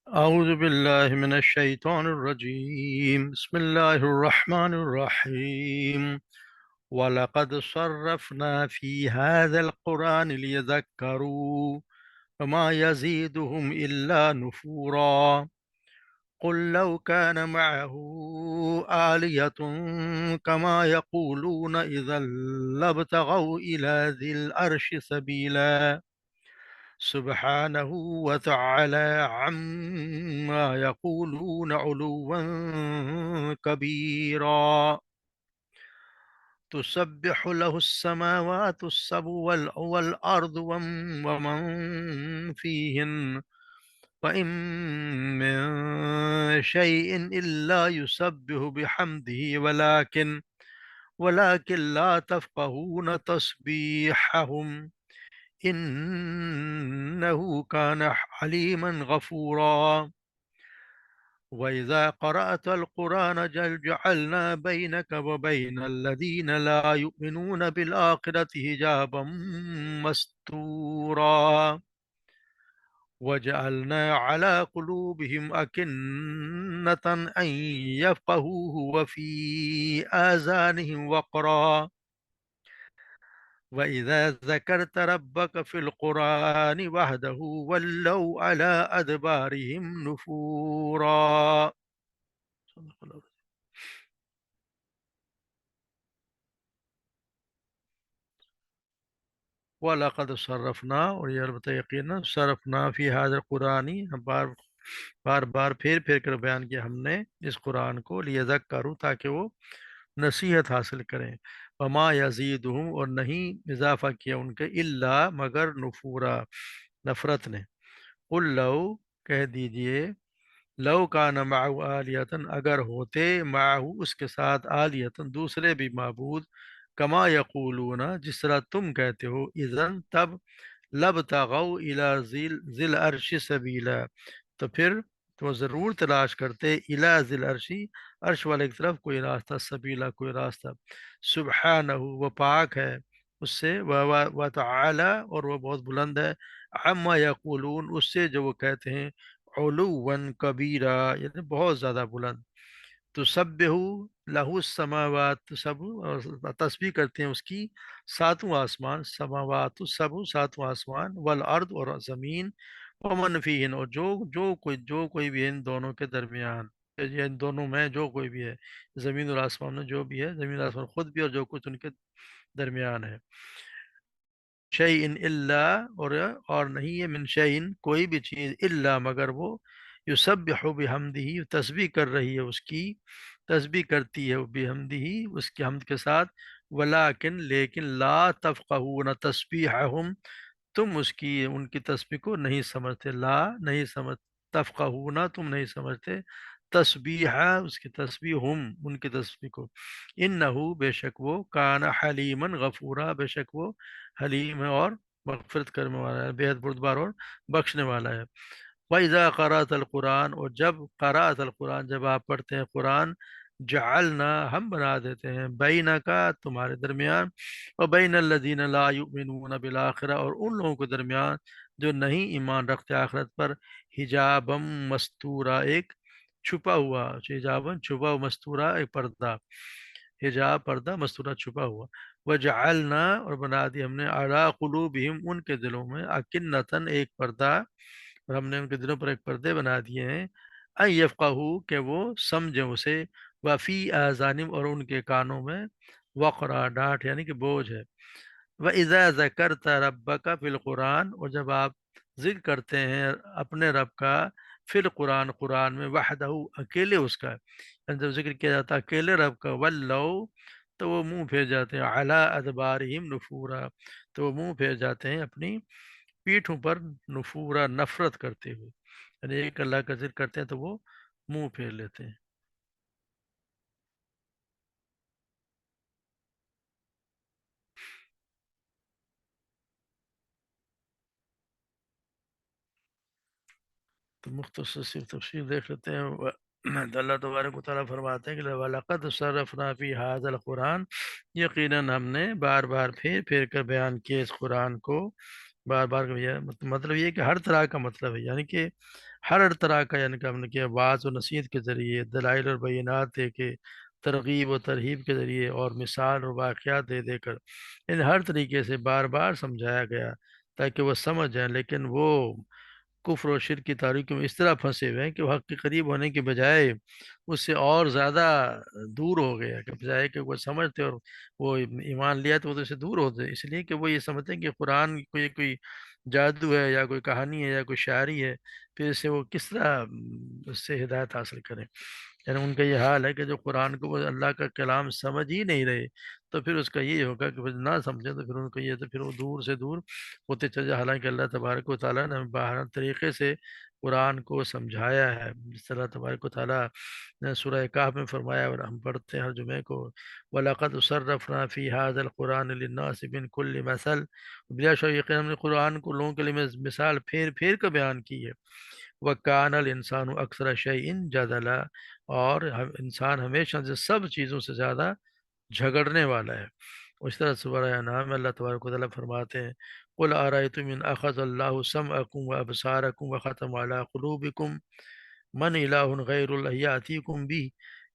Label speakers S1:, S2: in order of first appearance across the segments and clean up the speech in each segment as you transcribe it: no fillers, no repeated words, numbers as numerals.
S1: أعوذ بالله من الشيطان الرجيم بسم الله الرحمن الرحيم ولقد صرفنا في هذا القرآن ليذكروا وما يزيدهم إلا نفورا قل لو كان معه آلية كما يقولون إذا لابتغوا إلى ذي العرش سبيلا سبحانه وتعالى عما يقولون علوا كبيرا تسبح له السماوات السبع والأرض ومن فيهن وإن من شيء إلا يسبح بحمده ولكن لا تفقهون تسبيحهم إنه كان حليما غفورا وإذا قرأت القرآن جعلنا بينك وبين الذين لا يؤمنون بالآخرة حجابا مستورا وجعلنا على قلوبهم أكنة أن يفقهوه وفي آذانهم وقرا وإذا ذكرت ربك في القرآن وحده ولوا على أدبارهم نفورا. وَلَقَدْ صرفنا، اور یہ البتہ یقینا صرفنا فی هذا القرآن، ہم بار بار پھیر پھیر کر بیان کیا ہم نے اس قرآن کو لیذکروا، تاکہ وہ نصیحت حاصل کریں، وما یزیدہم، اور نہیں اضافہ کیا ان کے، الا مگر نفورا، نفرت نے۔ قل لو، کہہ دیجئے، لو کان معه آلیتن، اگر ہوتے معه اس کے ساتھ آلیتن دوسرے بھی معبود، کما یقولون جس طرح تم کہتے ہو، اذن تب، لبتغوا الی ذی العرش سبیلا، تو پھر تو ضرور تلاش کرتے، الی ذی العرش، عرش والے کی طرف کوئی راستہ، سبیلا کوئی راستہ، سبحانہ وہ پاک ہے اس سے، و تعالی اور وہ بہت بلند ہے، عما یقولون اس سے جو وہ کہتے ہیں، علوا کبیرا یعنی بہت زیادہ بلند، تسبح لہ السماوات سب، اور تسبیح کرتے ہیں اس کی ساتوں آسمان، سماوات سب ساتوں آسمان، والارض اور زمین، ومن فیہن اور جو کوئی بھی ہے ان دونوں کے درمیان، یا ان دونوں میں جو کوئی بھی ہے، زمین اور آسمان میں جو بھی ہے، زمین اور آسمان خود بھی اور جو کچھ ان کے درمیان ہے، شیئن الا، اور نہیں ہے، من شیئن کوئی بھی چیز، الا مگر وہ، یسبح بحمدہ تسبیح کر رہی ہے اس کی، تسبیح کرتی ہے وہ بحمدہ اس کی حمد کے ساتھ، ولیکن لیکن لا تفقہون تسبیحہم تم اس کی ان کی تسبیح کو نہیں سمجھتے، لا نہیں سمجھ، تفقہون تم نہیں سمجھتے، تسبیح اس کی تسبیح، ہم ان کی تسبیح کو، انہو بے شک وہ، کان حلیما غفورا بے شک وہ حلیم ہے اور مغفرت کرنے والا ہے، بے حد بردبار اور بخشنے والا ہے۔ وَإِذَا قَرَأْتَ الْقُرْآنَ اور جب قرأت القرآن جب آپ پڑھتے ہیں قرآن، جعلنا ہم بنا دیتے ہیں، بینکا تمہارے درمیان، وبین الذین لا یؤمنون بالآخرہ اور ان لوگوں کے درمیان جو نہیں ایمان رکھتے آخرت پر، حجابم مستورا ایک چھپا ہوا، حجابم چھپا ہوا، مستورا ایک پردہ، حجاب پردہ، مستورہ چھپا ہوا، وجعلنا اور بنا دی ہم نے، علی قلوبہم ان کے دلوں میں، اکنتن ایک پردہ، اور ہم نے ان کے دلوں پر ایک پردے بنا دیے ہیں، ان یفقہوا کہ وہ سمجھیں اسے، وفی آذانم اور ان کے کانوں میں، وقرا ڈانٹ یعنی کہ بوجھ ہے، وَإِذَا ذَكَرْتَ رَبَّكَ فِي الْقُرْآنِ اور جب آپ ذکر کرتے ہیں اپنے رب کا، فی القرآن قرآن میں، وحدہ اکیلے اس کا، یعنی جب ذکر کیا جاتا ہے اکیلے رب کا، وَلَّوْا تو وہ منہ پھیر جاتے ہیں، عَلَىٰ أَدْبَارِهِمْ نُفُورًا تو وہ منہ پھیر جاتے ہیں اپنی پیٹھوں پر، نفورا نفرت کرتے ہوئے، یعنی ایک اللہ کا ذکر کرتے ہیں تو وہ منہ پھیر لیتے ہیں۔ تو مختصر سی تفسیر دیکھ لیتے ہیں۔ اللہ تبارک و تعالیٰ فرماتے ہیں کہ وَلَقَدْ صَرَّفْنَا فِي هَذَا الْقُرْآنِ یقیناً ہم نے بار بار پھیر پھیر کر بیان کیے اس قرآن کو، بار بار، یہ مطلب یہ ہے کہ ہر طرح کا مطلب ہے، یعنی کہ ہر طرح کا یعنی کہ ہم نے کیا واعظ و نصیحت کے ذریعے، دلائل اور بینات دے کے، ترغیب و ترہیب کے ذریعے، اور مثال اور واقعات دے دے کر ان ہر طریقے سے بار بار سمجھایا گیا تاکہ وہ سمجھ جائیں، لیکن وہ کفر و شرک کی تاریکیوں میں اس طرح پھنسے ہوئے ہیں کہ وہ حق کے قریب ہونے کے بجائے اس سے اور زیادہ دور ہو گیا، کہ بجائے کہ وہ سمجھتے اور وہ ایمان لیا تو وہ تو اس سے دور ہوتے، اس لیے کہ وہ یہ سمجھتے ہیں کہ قرآن کوئی جادو ہے یا کوئی کہانی ہے یا کوئی شاعری ہے، پھر اس سے وہ کس طرح اس سے ہدایت حاصل کریں۔ یعنی ان کا یہ حال ہے کہ جو قرآن کو وہ اللہ کا کلام سمجھ ہی نہیں رہے، تو پھر اس کا یہ ہوگا کہ پھر نہ سمجھیں تو پھر ان کو یہ تو پھر وہ دور سے دور ہوتے چل جائے، حالانکہ اللہ تبارک و تعالیٰ نے باہر طریقے سے قرآن کو سمجھایا ہے، جس طرح تبارک و تعالیٰ نے سورہ کہف میں فرمایا، اور ہم پڑھتے ہیں ہر جمعے کو، وَلَقَدْ صَرَّفْنَا فِي هَذَا الْقُرْآنِ لِلنَّاسِ مِنْ كُلِّ مَثَلٍ، بلا شک یقینا ہم نے قرآن کو لوگوں کے لیے مثال پھیر پھیر کر بیان کی ہے، وَكَانَ الْإِنسَانُ أَكْثَرَ شَيْءٍ جَدَلًا، اور انسان ہمیشہ سے سب چیزوں سے زیادہ جھگڑنے والا ہے۔ اس طرح سورہ انعام میں اللہ تبارک و تعالیٰ فرماتے ہیں، قُلْ أَرَأَيْتُمْ إِنْ أَخَذَ اللَّهُ سَمْعَكُمْ وَأَبْصَارَكُمْ وَخَتَمَ عَلَىٰ قُلُوبِكُمْ مَنْ إِلَٰهٌ غَيْرُ اللَّهِ يَأْتِيكُمْ بِهِ،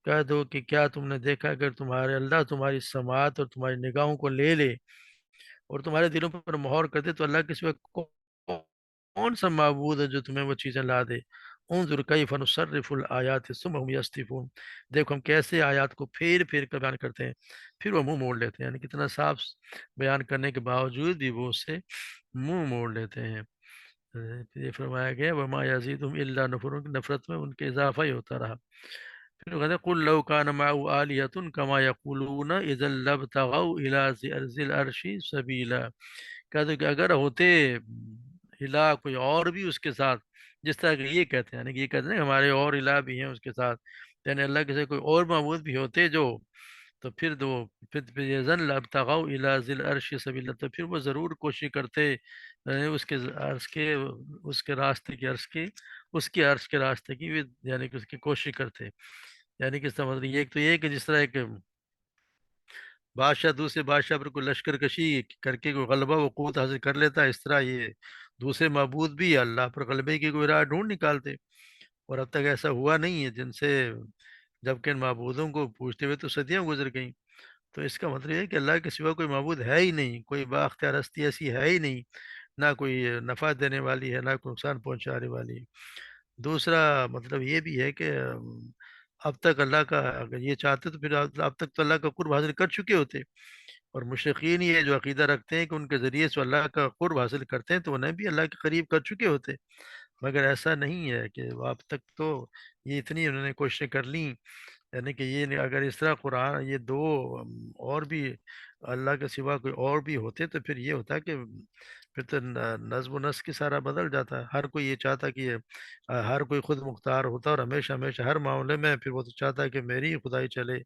S1: کہہ دو کہ کیا تم نے دیکھا اگر تمہارے اللہ تمہاری سماعت اور تمہاری نگاہوں کو لے لے اور تمہارے دلوں پر مہر کر دے، تو اللہ کے سوا کون سا معبود ہے جو تمہیں وہ چیزیں لا دے؟ انظر کیف نصرف الآیات ثم هم یصدفون، دیکھو ہم کیسے آیات کو پھیر پھیر کر بیان کرتے ہیں پھر وہ منہ موڑ لیتے ہیں، یعنی کتنا صاف بیان کرنے کے باوجود بھی وہ اس سے منہ موڑ لیتے ہیں۔ یہ فرمایا گیا وما یزیدہم الا نفر، نفرت میں ان کے اضافہ ہی ہوتا رہا۔ پھر وہ کہتے ہیں قل لو کان معه آلیۃ کما یقولون اذا لابتغوا الی ذی العرش سبیلا، کہتے کہ اگر ہوتے الہ کوئی اور بھی اس کے ساتھ، جس طرح کہ یہ کہتے ہیں، یعنی کہ یہ کہتے ہیں کہ ہمارے اور الہ بھی ہیں اس کے ساتھ، یعنی اللہ کے سے کوئی اور معبود بھی ہوتے جو، تو پھر یہ زن لابتغوا الی ذی العرش سبیلا، تو پھر وہ ضرور کوشش کرتے اس کے عرش کے، اس کے راستے کی عرش کی، اس کے عرش کے راستے کی بھی، یعنی کہ اس کی کوشش کرتے، یعنی کہ اس کا مطلب یہ ایک تو یہ ہے کہ جس طرح ایک بادشاہ دوسرے بادشاہ پر کوئی لشکر کشی کر کے کوئی غلبہ و قوت حاصل کر لیتا ہے، اس طرح یہ دوسرے معبود بھی اللہ پر غلبے کی کوئی راہ ڈھونڈ نکالتے، اور اب تک ایسا ہوا نہیں ہے جن سے، جبکہ ان معبودوں کو پوچھتے ہوئے تو صدیاں گزر گئیں۔ تو اس کا مطلب یہ ہے کہ اللہ کے سوا کوئی معبود ہے ہی نہیں، کوئی بااختیار ہستی ایسی ہے ہی نہیں، نہ کوئی نفع دینے والی ہے، نہ کوئی نقصان پہنچانے والی ہے۔ دوسرا مطلب یہ بھی ہے کہ اب تک اللہ کا اگر یہ چاہتے تو پھر اب تک تو اللہ کا قرب حاصل کر چکے ہوتے، اور مشرقین یہ جو عقیدہ رکھتے ہیں کہ ان کے ذریعے سے اللہ کا قرب حاصل کرتے ہیں تو انہیں بھی اللہ کے قریب کر چکے ہوتے، مگر ایسا نہیں ہے کہ اب تک تو یہ اتنی انہوں نے کوششیں کر لیں، یعنی کہ یہ اگر اس طرح قرآن یہ دو اور بھی اللہ کے سوا کوئی اور بھی ہوتے تو پھر یہ ہوتا کہ پھر تو نظم و نسق کی سارا بدل جاتا ہے، ہر کوئی یہ چاہتا کہ ہر کوئی خود مختار ہوتا اور ہمیشہ ہمیشہ ہر معاملے میں پھر وہ تو چاہتا ہے کہ میری ہی خدائی چلے،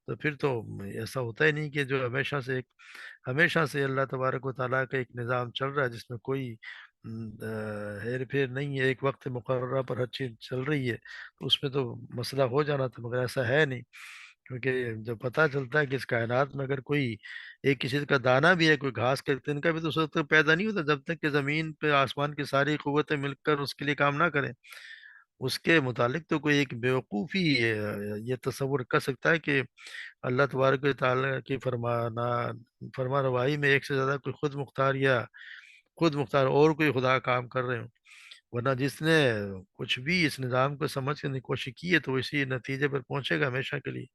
S1: تو پھر تو ایسا ہوتا ہی نہیں کہ جو ہمیشہ سے اللہ تبارک و تعالیٰ کا ایک نظام چل رہا ہے جس میں کوئی ہیر پھیر نہیں ہے، ایک وقت مقررہ پر ہر چیز چل رہی ہے، تو اس میں تو مسئلہ ہو جانا تھا، مگر ایسا ہے نہیں، کیونکہ جب پتہ چلتا ہے کہ اس کائنات میں اگر کوئی ایک کسی کا دانہ بھی ہے، کوئی گھاس کا تن کا بھی، تو اس وقت تک پیدا نہیں ہوتا جب تک کہ زمین پہ آسمان کی ساری قوتیں مل کر اس کے لیے کام نہ کریں۔ اس کے متعلق تو کوئی ایک بیوقوفی یہ تصور کر سکتا ہے کہ اللہ تبارک و تعالیٰ کی فرما روائی میں ایک سے زیادہ کوئی خود مختار اور کوئی خدا کام کر رہے ہوں، ورنہ جس نے کچھ بھی اس نظام کو سمجھ کرنے کی کوشش کی ہے تو وہ اسی نتیجے پر پہنچے گا ہمیشہ کے لیے،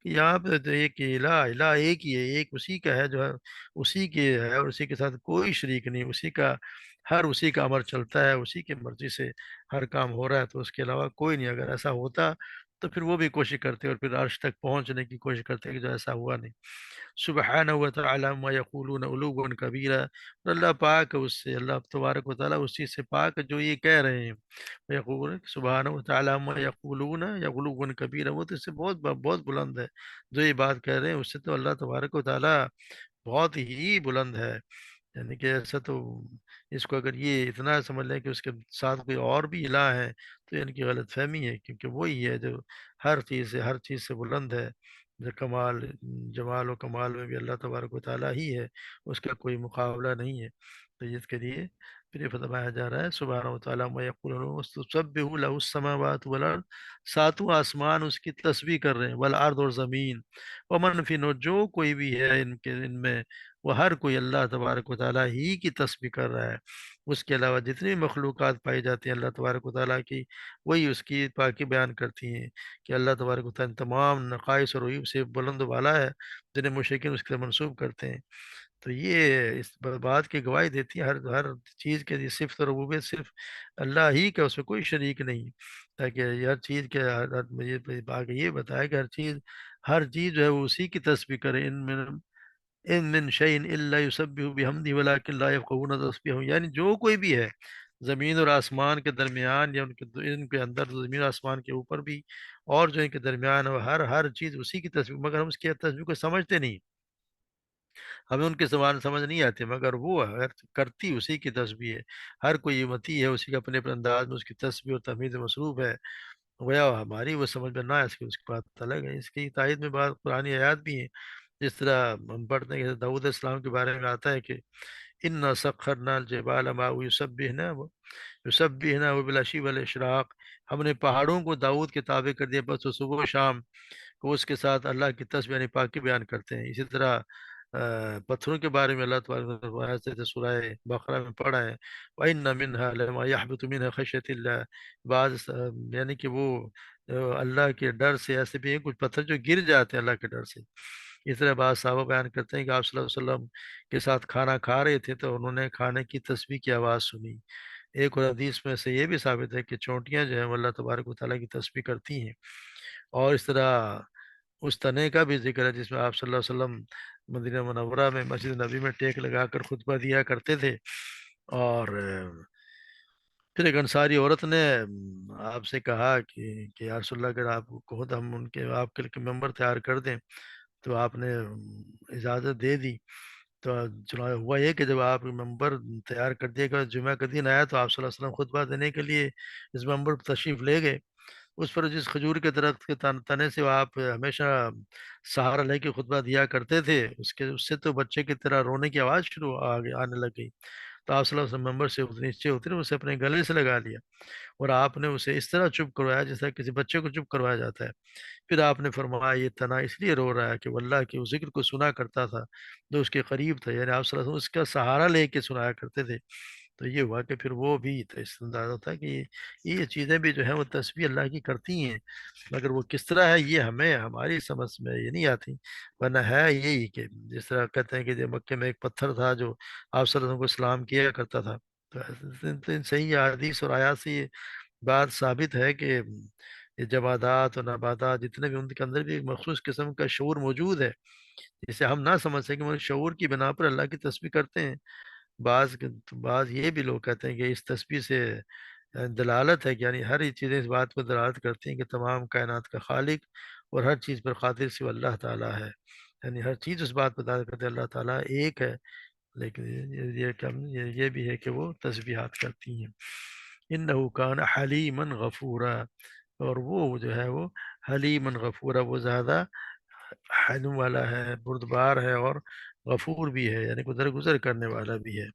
S1: کہ یہاں پہ تو ایک الہ ایک ہی ہے، ایک اسی کا ہے جو ہے، اسی کے ہے اور اسی کے ساتھ کوئی شریک نہیں، اسی کا امر چلتا ہے، اسی کی مرضی سے ہر کام ہو رہا ہے، تو اس کے علاوہ کوئی نہیں۔ اگر ایسا ہوتا تو پھر وہ بھی کوشش کرتے اور پھر عرش تک پہنچنے کی کوشش کرتے، کہ جو ایسا ہوا نہیں۔ سبحانہ و تعالی ما یقولون علوا کبیرہ، اور اللہ پاک ہے اس سے، اللہ تبارک و تعالیٰ اس چیز سے پاک ہے جو یہ کہہ رہے ہیں، یقول سبحانہ و تعالی ما یقولون یا علوا کبیرہ، وہ تو اس سے بہت بہت بلند ہے، جو یہ بات کہہ رہے ہیں اس سے تو اللہ تبارک و تعالیٰ بہت ہی بلند ہے، یعنی کہ ایسا تو اس کو اگر یہ اتنا سمجھ لیں کہ اس کے ساتھ کوئی اور بھی الہ ہے تو ان کی غلط فہمی ہے، کیونکہ وہی ہے جو ہر چیز سے بلند ہے، جو جمال و کمال میں بھی اللہ تبارک و تعالیٰ ہی ہے، اس کا کوئی مقابلہ نہیں ہے، تو اس کے لیے پھر یہ فرمایا جا رہا ہے سبحانہ و تعالیٰ ما یقولون وتسبح له السماوات والارض، ساتوں آسمان اس کی تسبیح کر رہے ہیں، والارض اور زمین، ومن فی نو جو کوئی بھی ہے ان میں، وہ ہر کوئی اللہ تبارک و تعالیٰ ہی کی تسبیح کر رہا ہے۔ اس کے علاوہ جتنی مخلوقات پائی جاتی ہیں اللہ تبارک و تعالیٰ کی، وہی اس کی پاکی بیان کرتی ہیں کہ اللہ تبارک و تعالیٰ تمام نقائص اور عیوب سے بلند و بالا ہے، جنہیں مشرکین اس کے منسوب کرتے ہیں۔ تو یہ اس بات کی گواہی دیتی ہے، ہر چیز کے لیے صفت اور ربوبیت صرف اللہ ہی کا، اس میں کوئی شریک نہیں، تاکہ یہ ہر چیز کے مجھے آگے یہ بتایا کہ ہر چیز جو ہے وہ اسی کی تسبیح کرے، ان من شیء الا یسبح بحمدہ ولکن لا یفقهون تسبیحہ، یعنی جو کوئی بھی ہے زمین اور آسمان کے درمیان، یا ان کے اندر، زمین اور آسمان کے اوپر بھی، اور جو ان کے درمیان ہے، ہر چیز اسی کی تسبیح، مگر ہم اس کی تسبیح کو سمجھتے نہیں، ہمیں ان کی زبان سمجھ نہیں آتی، مگر وہ اگر کرتی اسی کی تسبیح ہے، ہر کوئی امتی ہے اسی کے اپنے اپنے انداز میں اس کی تسبیح اور تحمید میں مصروف ہے، گویا ہماری وہ سمجھ میں نہ آئے، اس کی بات الگ ہے۔ اس کی تائید میں بات قرآنی آیات بھی ہیں، جس طرح ہم پڑھتے ہیں کہ داؤد علیہ السلام کے بارے میں آتا ہے کہ انا سخرنا الجبال معه یسبحنا وبالعشی والاشراق، ہم نے پہاڑوں کو داؤد کے تابع کر دیا، بس وہ صبح و شام کو اس کے ساتھ اللہ کی تسبیح یعنی پاکی بیان کرتے ہیں۔ اسی طرح پتھروں کے بارے میں اللہ تبارک و تعالیٰ جیسے سورہ بقرہ میں پڑھا ہے، وَإِنَّ مِنْهَا لَمَا يَحْبِطُ مِنْهَا خَشْيَةِ اللَّهِ، یعنی کہ وہ اللہ کے ڈر سے ایسے بھی ہیں کچھ پتھر جو گر جاتے ہیں اللہ کے ڈر سے۔ اس طرح بعض صحابہ بیان کرتے ہیں کہ آپ صلی اللہ علیہ وسلم کے ساتھ کھانا کھا رہے تھے تو انہوں نے کھانے کی تسبیح کی آواز سنی۔ ایک اور حدیث میں سے یہ بھی ثابت ہے کہ چونٹیاں جو ہیں وہ اللہ تبارک و تعالیٰ کی تسبیح کرتی ہیں۔ اور اس طرح اس تنے کا بھی ذکر ہے جس میں آپ صلی اللہ علیہ وسلم مدینہ منورہ میں مسجد نبی میں ٹیک لگا کر خطبہ دیا کرتے تھے، اور پھر ایک انصاری عورت نے آپ سے کہا کہ یا رسول اللہ اگر آپ کو خود ہم آپ کے لیے ممبر تیار کر دیں، تو آپ نے اجازت دے دی۔ تو چنانچہ ہوا یہ کہ جب آپ ممبر تیار کر دیا کہ جمعہ کا دن آیا تو آپ صلی اللہ علیہ وسلم خطبہ دینے کے لیے اس ممبر پر تشریف لے گئے۔ اس پر جس کھجور کے درخت کے تنے سے وہ آپ ہمیشہ سہارا لے کے خطبہ دیا کرتے تھے، اس سے تو بچے کی طرح رونے کی آواز آنے لگ گئی۔ تو آپ صلی اللہ علیہ وسلم ممبر سے نیچے اترے، اسے اپنے گلے سے لگا لیا، اور آپ نے اسے اس طرح چپ کروایا جس طرح کسی بچے کو چپ کروایا جاتا ہے۔ پھر آپ نے فرمایا یہ تنا اس لیے رو رہا ہے کہ وہ اللہ کے اس ذکر کو سنا کرتا تھا جو اس کے قریب تھا، یعنی آپ صلی اللہ علیہ وسلم اس کا سہارا لے کے سنایا کرتے تھے۔ تو یہ ہوا کہ پھر وہ بھی تو اس انداز ہوتا ہے کہ یہ چیزیں بھی جو ہیں وہ تسبیح اللہ کی کرتی ہیں، مگر وہ کس طرح ہے یہ ہماری سمجھ میں یہ نہیں آتی، ورنہ ہے یہی کہ جس طرح کہتے ہیں کہ جو مکے میں ایک پتھر تھا جو آپ صلی اللہ علیہ وسلم کو سلام کیا کرتا تھا، تو ان صحیح حدیث اور آیات سے یہ بات ثابت ہے کہ یہ جمادات اور نباتات جتنے بھی ان کے اندر بھی ایک مخصوص قسم کا شعور موجود ہے، جسے ہم نہ سمجھ سکیں، مگر شعور کی بنا پر اللہ کی تسبیح کرتے ہیں۔ بعض یہ بھی لوگ کہتے ہیں کہ اس تسبیح سے دلالت ہے کہ یعنی ہر ایک چیزیں اس بات پر دلالت کرتی ہیں کہ تمام کائنات کا خالق اور ہر چیز پر قادر صرف اللہ تعالیٰ ہے، یعنی ہر چیز اس بات پر دلالت کرتی ہے اللہ تعالیٰ ایک ہے، لیکن یہ بھی ہے کہ وہ تسبیحات کرتی ہیں۔ انہ کان حلیما غفورا، اور وہ جو ہے وہ حلیما غفورا، وہ زیادہ حلم والا ہے، بردبار ہے، اور غفور بھی ہے، یعنی گزر کرنے والا بھی ہے۔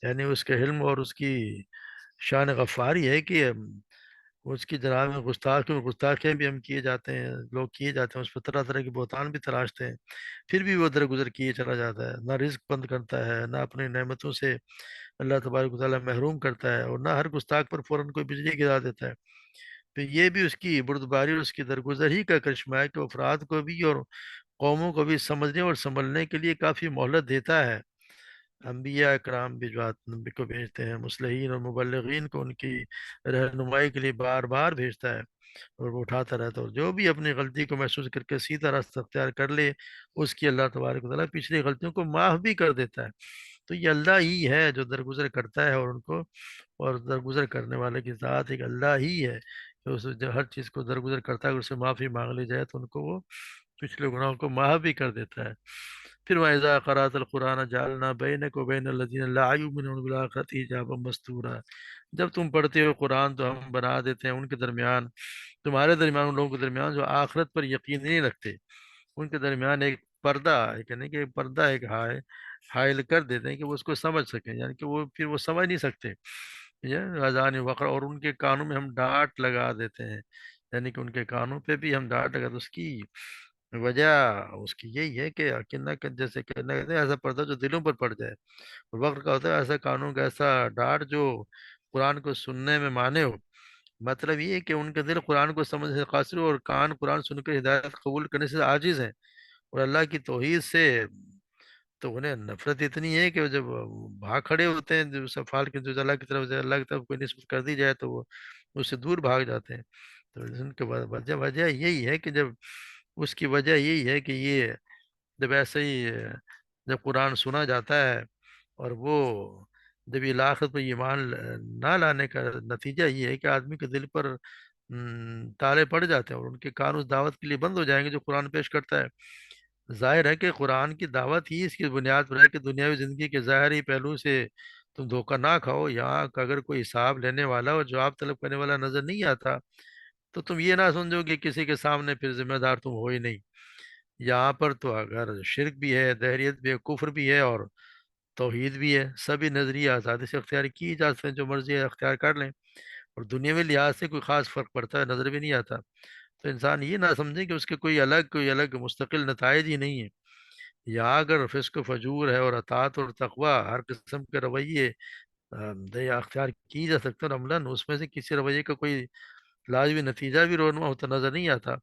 S1: یعنی اس کے علم اور اس کی شان غفاری ہے کہ اس کی جناب میں گستاخیاں بھی ہم کیے جاتے ہیں، لوگ کیے جاتے ہیں، اس پر طرح طرح کے بہتان بھی تراشتے ہیں، پھر بھی وہ درگزر کیے چلا جاتا ہے، نہ رزق بند کرتا ہے، نہ اپنی نعمتوں سے اللہ تبارک و تعالیٰ محروم کرتا ہے، اور نہ ہر گستاخ پر فوراً کوئی بجلی گرا دیتا ہے۔ تو یہ بھی اس کی بردباری اور اس کی درگزر ہی کا کرشمہ ہے کہ وہ افراد کو بھی اور قوموں کو بھی سمجھنے اور سنبھلنے کے لیے کافی مہلت دیتا ہے۔ انبیاء اکرام بھی جو نبی کو بھیجتے ہیں، مصلحین اور مبلغین کو ان کی رہنمائی کے لیے بار بار بھیجتا ہے، اور وہ اٹھاتا رہتا ہے، اور جو بھی اپنی غلطی کو محسوس کر کے سیدھا راستہ اختیار کر لے، اس کی اللہ تبارک و تعالیٰ پچھلی غلطیوں کو معاف بھی کر دیتا ہے۔ تو یہ اللہ ہی ہے جو درگزر کرتا ہے، اور ان کو، اور درگزر کرنے والے کی ذات ایک اللہ ہی ہے، جو جو ہر چیز کو درگزر کرتا ہے، اگر اسے معافی مانگ لی جائے تو ان کو وہ پچھلے گناہوں کو معاف بھی کر دیتا ہے۔ پھر وَإِذَا قَرَأْتَ الْقُرْآنَ جَعَلْنَا بَيْنَكَ وَبَيْنَ الَّذِينَ لَا يُؤْمِنُونَ بِالْآخِرَةِ حِجَابًا مَسْتُورًا، جب تم پڑھتے ہو قرآن تو ہم بنا دیتے ہیں ان کے درمیان، تمہارے درمیان، ان لوگوں کے درمیان جو آخرت پر یقین نہیں رکھتے، ان کے درمیان ایک پردہ، یعنی کہ ایک پردہ ایک ہے حائل کر دیتے ہیں کہ وہ اس کو سمجھ سکیں، یعنی کہ وہ پھر وہ سمجھ نہیں سکتے یہ اذان وقر، اور ان کے کانوں میں ہم ڈانٹ لگا دیتے ہیں، یعنی کہ ان کے کانوں پہ بھی ہم ڈانٹ لگا، تو اس کی وجہ اس کی یہی ہے کہ جیسے کہنا کہتے ہیں ایسا پردہ جو دلوں پر پڑ جائے، اور وقت کا ہوتا ہے ایسا قانون کا ایسا ڈاٹ جو قرآن کو سننے میں مانے ہو۔ مطلب یہ ہے کہ ان کا دل قرآن کو سمجھنے سے قاصر ہو، اور کان قرآن سن کر ہدایت قبول کرنے سے عاجز ہیں، اور اللہ کی توحید سے تو انہیں نفرت اتنی ہے کہ وہ جب بھاگ کھڑے ہوتے ہیں، جو سفال کے جو اللہ کی طرف کوئی نسبت کر دی جائے تو وہ اس سے دور بھاگ جاتے ہیں۔ تو ان کے وجہ یہی ہے کہ جب اس کی وجہ یہی ہے کہ یہ جب ایسے ہی جب قرآن سنا جاتا ہے، اور وہ جب یہ آخرت پر ایمان نہ لانے کا نتیجہ یہ ہے کہ آدمی کے دل پر تالے پڑ جاتے ہیں، اور ان کے کان اس دعوت کے لیے بند ہو جائیں گے جو قرآن پیش کرتا ہے۔ ظاہر ہے کہ قرآن کی دعوت ہی اس کی بنیاد پر ہے کہ دنیاوی زندگی کے ظاہری پہلو سے تم دھوکہ نہ کھاؤ، یہاں کا اگر کوئی حساب لینے والا اور جواب طلب کرنے والا نظر نہیں آتا تو تم یہ نہ سمجھو کہ کسی کے سامنے پھر ذمہ دار تم ہو ہی نہیں۔ یہاں پر تو اگر شرک بھی ہے، دہریت بھی ہے، کفر بھی ہے، اور توحید بھی ہے، سبھی نظریہ آزادی سے اختیار کی جا سکتے ہیں، جو مرضی ہے اختیار کر لیں، اور دنیاوی لحاظ سے کوئی خاص فرق پڑتا ہے نظر بھی نہیں آتا۔ تو انسان یہ نہ سمجھے کہ اس کے کوئی الگ مستقل نتائج ہی نہیں ہے۔ یہاں اگر فسق و فجور ہے اور اطاعت اور تقوی، ہر قسم کے رویے اختیار کی جا سکتے ہیں، اور عملاً اس میں سے کسی رویے کا کوئی لازمی نتیجہ بھی رونما ہوتا نظر نہیں آتا،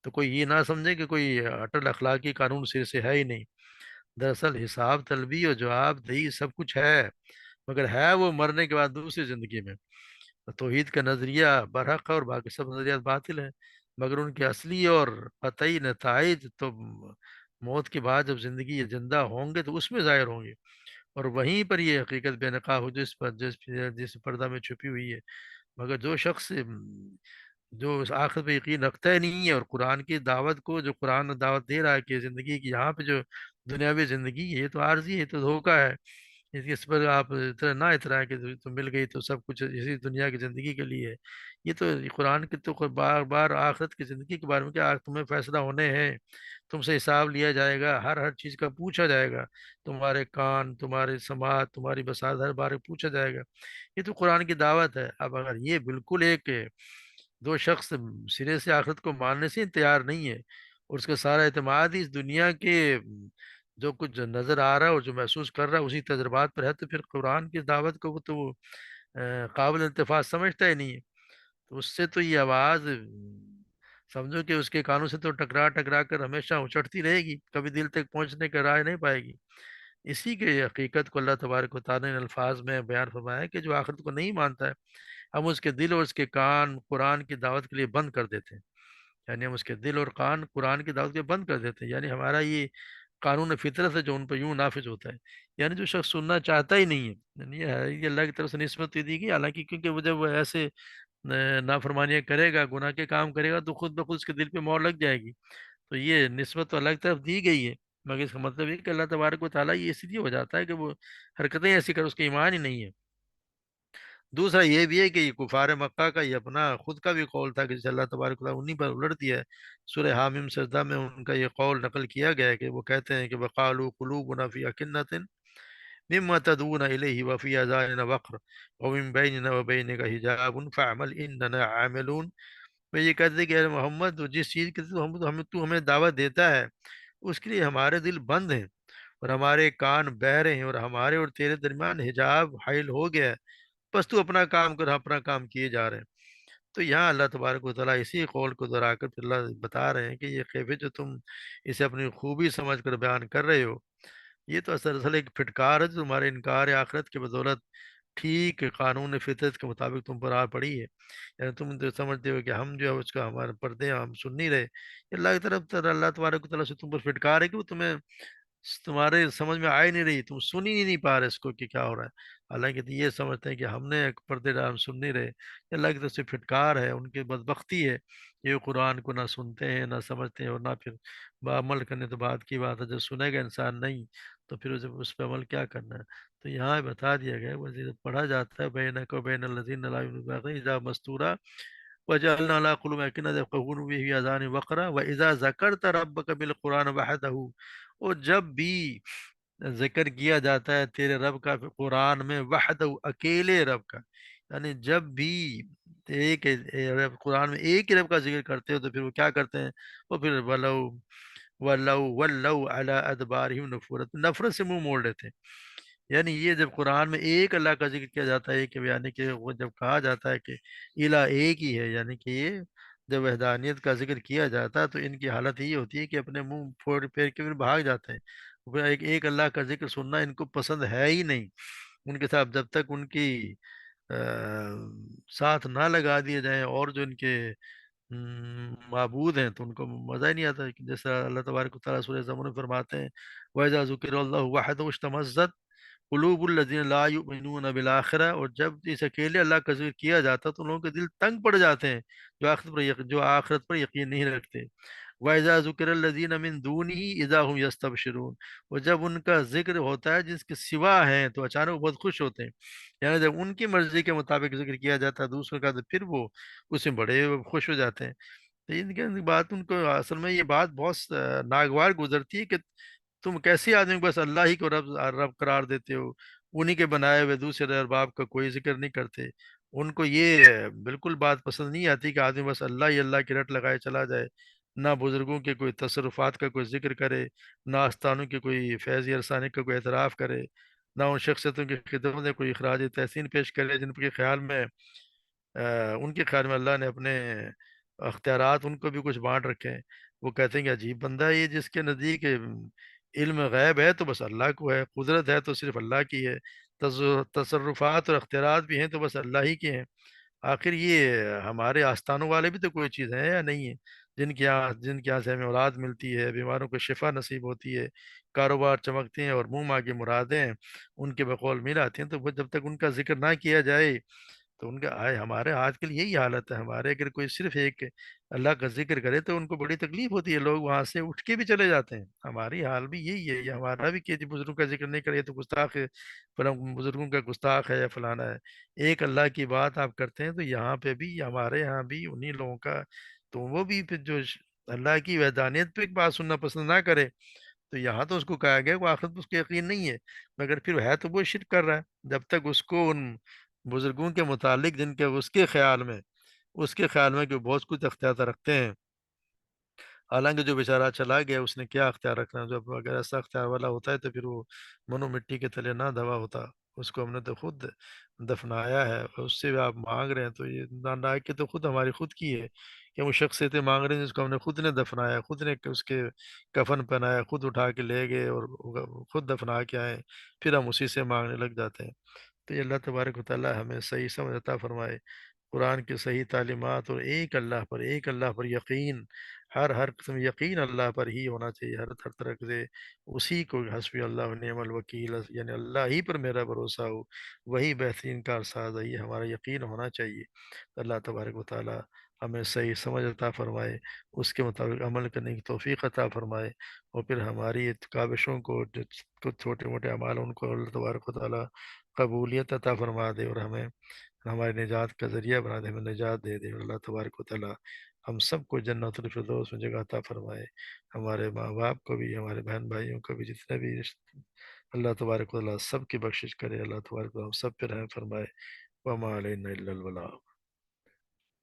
S1: تو کوئی یہ نہ سمجھے کہ کوئی اٹل اخلاقی قانون سر سے ہے ہی نہیں۔ دراصل حساب طلبی اور جواب دہی سب کچھ ہے، مگر ہے وہ مرنے کے بعد دوسری زندگی میں۔ توحید کا نظریہ برحق ہے اور باقی سب نظریات باطل ہیں، مگر ان کے اصلی اور قطعی نتائج تو موت کے بعد جب زندگی زندہ ہوں گے تو اس میں ظاہر ہوں گے، اور وہیں پر یہ حقیقت بے نقاب ہو جس پردہ میں چھپی ہوئی ہے۔ مگر جو شخص جو اس آخرت پہ یقین رکھتا ہی نہیں ہے، اور قرآن کی دعوت کو جو قرآن دعوت دے رہا ہے کہ زندگی کی یہاں پہ جو دنیاوی زندگی ہے یہ تو عارضی ہے، یہ تو دھوکہ ہے، اس پر آپ اتنا نہ اترائیں کہ تو مل گئی تو سب کچھ اسی دنیا کی زندگی کے لیے ہے۔ یہ تو قرآن کی تو بار بار آخرت کی زندگی کے بارے میں کہ آج تمہیں فیصلہ ہونے ہیں، تم سے حساب لیا جائے گا، ہر چیز کا پوچھا جائے گا، تمہارے کان، تمہارے سماعت، تمہاری بساط، ہر بارے پوچھا جائے گا۔ یہ تو قرآن کی دعوت ہے۔ اب اگر یہ بالکل ایک دو شخص سرے سے آخرت کو ماننے سے تیار نہیں ہے، اور اس کا سارا اعتماد ہی اس دنیا کے جو کچھ نظر آ رہا ہے اور جو محسوس کر رہا ہے اسی تجربات پر ہے، تو پھر قرآن کی دعوت کو تو وہ قابل التفاظ سمجھتا ہی نہیں ہے۔ تو اس سے تو یہ آواز سمجھو کہ اس کے کانوں سے تو ٹکرا ٹکرا کر ہمیشہ اچٹتی رہے گی، کبھی دل تک پہنچنے کا راہ نہیں پائے گی۔ اسی کے حقیقت کو اللہ تبارک و تعالیٰ نے الفاظ میں بیان فرمایا ہے کہ جو آخرت کو نہیں مانتا ہے، ہم اس کے دل اور اس کے کان قرآن کی دعوت کے لیے بند کر دیتے ہیں، یعنی ہم اس کے دل اور کان قرآن کی دعوت کے لیے بند کر دیتے ہیں، یعنی ہمارا یہ قانون فطرت ہے جو ان پہ یوں نافذ ہوتا ہے، یعنی جو شخص سننا چاہتا ہی نہیں ہے، یعنی یہ اللہ کی طرف سے نسبت دی گئی، حالانکہ کیونکہ وہ جب وہ ایسے نافرمانیاں کرے گا، گناہ کے کام کرے گا، تو خود بخود اس کے دل پہ مور لگ جائے گی، تو یہ نسبت تو اللہ کی طرف دی گئی ہے، مگر اس کا مطلب یہ کہ اللہ تبارک و تعالیٰ یہ اس لیے ہو جاتا ہے کہ وہ حرکتیں ایسی کر اس کا ایمان ہی نہیں ہے۔ دوسرا یہ بھی ہے کہ یہ کفار مکہ کا یہ اپنا خود کا بھی قول تھا کہ جسے اللہ تبارک و تعالیٰ انہی پر الٹ دیا ہے۔ سورہ حامیم سجدہ میں ان کا یہ قول نقل کیا گیا ہے کہ وہ کہتے ہیں کہ وقالوا قلوبنا فی اکنۃ مما تدعون الیہ وفی اذاننا وقر ومن بیننا وبینک حجاب فاعمل اننا عاملون۔ وہ یہ کہتے ہیں کہ اے محمد، جس چیز کی تو ہمیں دعوت دیتا ہے اس کے لیے ہمارے دل بند ہیں، اور ہمارے کان بہرے ہیں، اور ہمارے اور تیرے درمیان حجاب حائل ہو گیا ہے، بس تو اپنا کام کر، ہم اپنا کام کیے جا رہے ہیں۔ تو یہاں اللہ تبارک و تعالیٰ اسی قول کو دہرا کر پھر اللہ بتا رہے ہیں کہ یہ کیفیت جو تم اسے اپنی خوبی سمجھ کر بیان کر رہے ہو، یہ تو اصل ایک پھٹکار ہے جو تمہارے انکار آخرت کی بدولت ٹھیک قانون فطرت کے مطابق تم پر آ پڑی ہے۔ یعنی تم تو سمجھتے ہو کہ ہم جو ہے اس کا ہمارے پردے ہیں، ہم سن نہیں رہے، یہ اللہ کی طرف اللہ تبارک و تعالیٰ سے تم پر پھٹکار ہے کہ وہ تمہارے سمجھ میں آ ہی نہیں رہی، تم سن ہی نہیں پا رہے اس کو کہ کیا ہو رہا ہے، حالانکہ تو یہ سمجھتے ہیں کہ ہم نے ایک پردے ڈال ہم سن نہیں رہے، یہ اللہ کی طرف سے پھٹکار ہے، ان کی بدبختی ہے، یہ قرآن کو نہ سنتے ہیں نہ سمجھتے ہیں، اور نہ پھر عمل کرنے تو بات کی بات ہے، جب سنے گا انسان نہیں تو پھر اس پہ عمل کیا کرنا ہے۔ تو یہاں بتا دیا گیا ہے، وزیر پڑھا جاتا ہے بینک و بین الذین لا یؤمنون بالآخرۃ اذا مستورا وجعلنا على قلوب أكنة يفقهون به في آذان وقرا وإذا ذكرت ربك بالقرآن وحده، اور جب بھی ذکر کیا جاتا ہے تیرے رب کا قرآن میں، وحدہ، اکیلے رب کا، یعنی جب بھی قرآن میں ایک ہی رب کا ذکر کرتے ہو تو پھر وہ کیا کرتے ہیں؟ وہ پھر ولو علی ادبارہم نفورت، نفرت سے منہ موڑ لیتے ہیں۔ یعنی یہ جب قرآن میں ایک اللہ کا ذکر کیا جاتا ہے، کہ یعنی کہ وہ جب کہا جاتا ہے کہ الہ ایک ہی ہے، یعنی کہ یہ جب وحدانیت کا ذکر کیا جاتا ہے تو ان کی حالت یہ ہوتی ہے کہ اپنے منہ پھوڑ پھیر کے پھر بھاگ جاتے ہیں۔ وہ ایک اللہ کا ذکر سننا ان کو پسند ہے ہی نہیں۔ ان کے ساتھ جب تک ان کی ساتھ نہ لگا دیے جائیں اور جو ان کے معبود ہیں تو ان کو مزہ ہی نہیں آتا، کہ جیسا اللہ تبارک و تعالیٰ سورہ زمر میں فرماتے ہیں، وَإِذَا ذُكِرَ اللَّهُ وَحْدَهُ اشْتَمَزَّتْ قُلُوبُ الَّذِينَ لَا يُؤْمِنُونَ بِالْآخِرَةِ، اور جب اس اکیلے اللہ کا ذکر کیا جاتا تو ان لوگوں کے دل تنگ پڑ جاتے ہیں جو آخرت پر یقین نہیں رکھتے۔ وَإِذَا ذُكِرَ الَّذِينَ مِن دُونِهِ إِذَا هُمْ يَسْتَبْشِرُونَ، اور جب ان کا ذکر ہوتا ہے جس کے سوا ہیں تو اچانک وہ بہت خوش ہوتے ہیں۔ یعنی جب ان کی مرضی کے مطابق ذکر کیا جاتا ہے دوسروں کا تو پھر وہ اس میں بڑے خوش ہو جاتے ہیں۔ تو ان کے بات، ان کو اصل میں یہ بات بہت ناگوار گزرتی ہے کہ تم کیسے آدمی کو بس اللہ ہی کو رب رب قرار دیتے ہو، انہی کے بنائے ہوئے دوسرے ارباب کا کوئی ذکر نہیں کرتے۔ ان کو یہ بالکل بات پسند نہیں آتی کہ آدمی بس اللہ ہی اللہ کی رٹ لگائے چلا جائے، نہ بزرگوں کے کوئی تصرفات کا کوئی ذکر کرے، نہ آستانوں کے کوئی فیض ارسانی کا کوئی اعتراف کرے، نہ ان شخصیتوں کی خدمت میں کوئی اخراج تحسین پیش کرے جن کے خیال میں ان کے خیال میں اللہ نے اپنے اختیارات ان کو بھی کچھ بانٹ رکھے ہیں۔ وہ کہتے ہیں کہ عجیب بندہ ہے یہ، جس کے نزدیک علم غیب ہے تو بس اللہ کو ہے، قدرت ہے تو صرف اللہ کی ہے، تصرفات اور اختیارات بھی ہیں تو بس اللہ ہی کے ہیں۔ آخر یہ ہمارے آستانوں والے بھی تو کوئی چیز ہے یا نہیں ہے؟ جن کے یہاں سے ہمیں اولاد ملتی ہے، بیماروں کو شفا نصیب ہوتی ہے، کاروبار چمکتے ہیں اور منہ مانگی مرادیں ان کے بقول مل آتی ہیں، تو وہ جب تک ان کا ذکر نہ کیا جائے تو ان کا ہمارے آج کل یہی حالت ہے۔ ہمارے اگر کوئی صرف ایک اللہ کا ذکر کرے تو ان کو بڑی تکلیف ہوتی ہے، لوگ وہاں سے اٹھ کے بھی چلے جاتے ہیں۔ ہماری حال بھی یہی ہے، یہ ہمارا بھی کہ بزرگوں کا ذکر نہیں کرے تو گستاخ ہے، فلاں بزرگوں کا گستاخ ہے یا فلانا ہے۔ ایک اللہ کی بات آپ کرتے ہیں تو یہاں پہ بھی، ہمارے یہاں بھی انہی لوگوں کا، تو وہ بھی پھر جو اللہ کی وحدانیت پہ ایک بات سننا پسند نہ کرے تو یہاں تو اس کو کہا گیا کہ آخرت پہ اس کو یقین نہیں ہے، مگر پھر ہے تو وہ شرک کر رہا ہے جب تک اس کو ان بزرگوں کے متعلق جن کے اس کے خیال میں کہ بہت کچھ اختیار رکھتے ہیں، حالانکہ جو بیچارہ چلا گیا اس نے کیا اختیار رکھنا، جب اگر ایسا اختیار والا ہوتا ہے تو پھر وہ منو مٹی کے تلے نہ دبا ہوتا۔ اس کو ہم نے تو خود دفنایا ہے، اور اس سے بھی آپ مانگ رہے ہیں تو یہ نہ کہ تو خود ہماری خود کی ہے کہ وہ شخصیتیں مانگ رہے ہیں جس کو ہم نے خود نے دفنایا، خود نے اس کے کفن پہنایا، خود اٹھا کے لے گئے اور خود دفنا کے آئے، پھر ہم اسی سے مانگنے لگ جاتے ہیں۔ تو یہ اللہ تبارک و تعالی ہمیں صحیح سمجھ عطا فرمائے، قرآن کی صحیح تعلیمات اور ایک اللہ پر یقین، ہر قسم یقین اللہ پر ہی ہونا چاہیے، ہر طرح سے اسی کو حسبی اللہ و نعم الوکیل، یعنی اللہ ہی پر میرا بھروسہ ہو، وہی بہترین کارساز ہے، یہ ہمارا یقین ہونا چاہیے۔ اللہ تبارک و تعالی ہمیں صحیح سمجھ عطا فرمائے، اس کے مطابق عمل کرنے کی توفیق عطا فرمائے، اور پھر ہماری کاوشوں کو جو کچھ چھوٹے موٹے اعمال ان کو اللہ تبارک و تعالی قبولیت عطا فرما دے، اور ہمیں ہماری نجات کا ذریعہ بنا دے، ہمیں نجات دے دے۔ اللہ تبارک و تعالی ہم سب کو جنت الفردوس میں جگہ عطا فرمائے، ہمارے ماں باپ کو بھی، ہمارے بہن بھائیوں کو بھی، جتنے بھی اللہ تبارک و تعالی سب کی بخشش کرے، اللہ تبارک و تعالی ہم سب پہ رحم فرمائے۔ وما علینا الا البلاغ۔